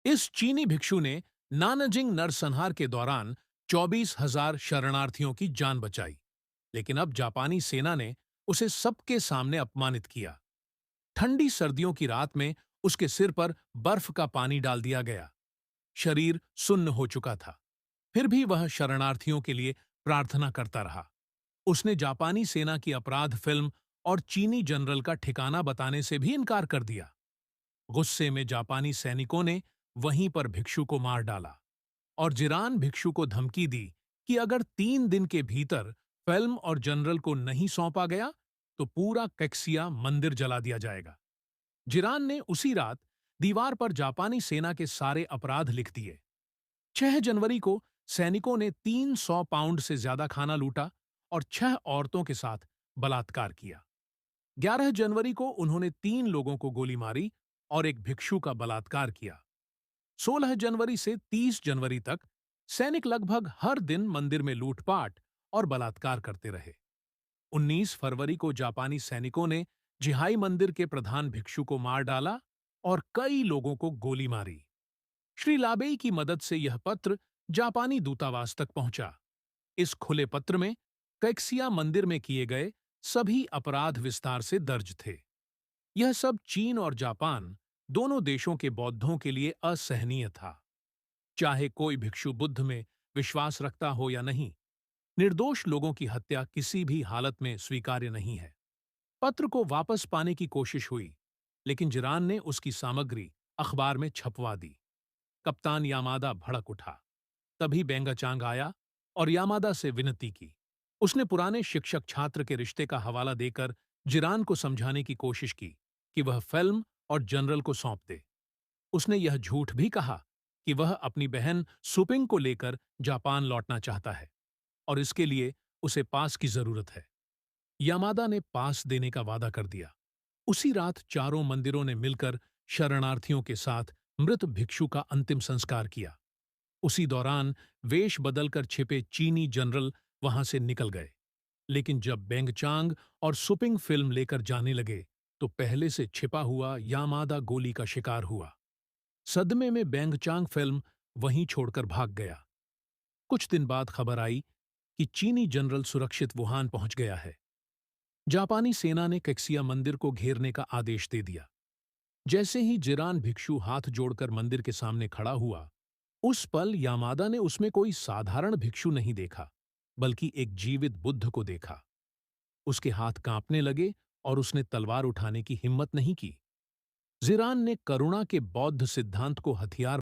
इस चीनी भिक्षु ने नानाजिंग नरसंहार के दौरान 24,000 शरणार्थियों की जान बचाई, लेकिन अब जापानी सेना ने उसे सबके सामने अपमानित किया। ठंडी सर्दियों की रात में उसके सिर पर बर्फ का पानी डाल दिया गया। शरीर सुन्न हो चुका था, फिर भी वह शरणार्थियों के लिए प्रार्थना करता रहा। उसने जापानी सेना की अपराध फिल्म और चीनी जनरल का ठिकाना बताने से भी इनकार कर दिया। गुस्से में जापानी सैनिकों ने वहीं पर भिक्षु को मार डाला और जिरान भिक्षु को धमकी दी कि अगर 3 दिन के भीतर फिल्म और जनरल को नहीं सौंपा गया तो पूरा कैक्सिया मंदिर जला दिया जाएगा। जिरान ने उसी रात दीवार पर जापानी सेना के सारे अपराध लिख दिए। 6 जनवरी को सैनिकों ने 300 पाउंड से ज्यादा खाना लूटा और 6 औरतों के साथ बलात्कार किया। 11 जनवरी को उन्होंने 3 लोगों को गोली मारी और एक भिक्षु का बलात्कार किया। 16 जनवरी से 30 जनवरी तक सैनिक लगभग हर दिन मंदिर में लूटपाट और बलात्कार करते रहे। 19 फरवरी को जापानी सैनिकों ने जिहाई मंदिर के प्रधान भिक्षु को मार डाला और कई लोगों को गोली मारी। श्री लाबेई की मदद से यह पत्र जापानी दूतावास तक पहुंचा। इस खुले पत्र में कैक्सिया मंदिर में किए गए सभी अपराध विस्तार से दर्ज थे। यह सब चीन और जापान दोनों देशों के बौद्धों के लिए असहनीय था। चाहे कोई भिक्षु बुद्ध में विश्वास रखता हो या नहीं, निर्दोष लोगों की हत्या किसी भी हालत में स्वीकार्य नहीं है। पत्र को वापस पाने की कोशिश हुई, लेकिन जिरान ने उसकी सामग्री अखबार में छपवा दी। कप्तान यामादा भड़क उठा। तभी बेंगाचांग आया और यामादा से विनती की। उसने पुराने शिक्षक छात्र के रिश्ते का हवाला देकर जिरान को समझाने की कोशिश की कि वह फिल्म और जनरल को सौंप दे। उसने यह झूठ भी कहा कि वह अपनी बहन सुपिंग को लेकर जापान लौटना चाहता है और इसके लिए उसे पास की जरूरत है। यामादा ने पास देने का वादा कर दिया। उसी रात चारों मंदिरों ने मिलकर शरणार्थियों के साथ मृत भिक्षु का अंतिम संस्कार किया। उसी दौरान वेश बदलकर छिपे चीनी जनरल वहां से निकल गए, लेकिन जब बेंगचांग और सुपिंग फिल्म लेकर जाने लगे तो पहले से छिपा हुआ यामादा गोली का शिकार हुआ। सदमे में बेंगचांग फिल्म वहीं छोड़कर भाग गया। कुछ दिन बाद खबर आई कि चीनी जनरल सुरक्षित वुहान पहुंच गया है। जापानी सेना ने कैक्सिया मंदिर को घेरने का आदेश दे दिया। जैसे ही जिरान भिक्षु हाथ जोड़कर मंदिर के सामने खड़ा हुआ, उस पल यामादा ने उसमें कोई साधारण भिक्षु नहीं देखा, बल्कि एक जीवित बुद्ध को देखा। उसके हाथ कांपने लगे और उसने तलवार उठाने की हिम्मत नहीं की। जिरान ने करुणा के बौद्ध सिद्धांत को हथियार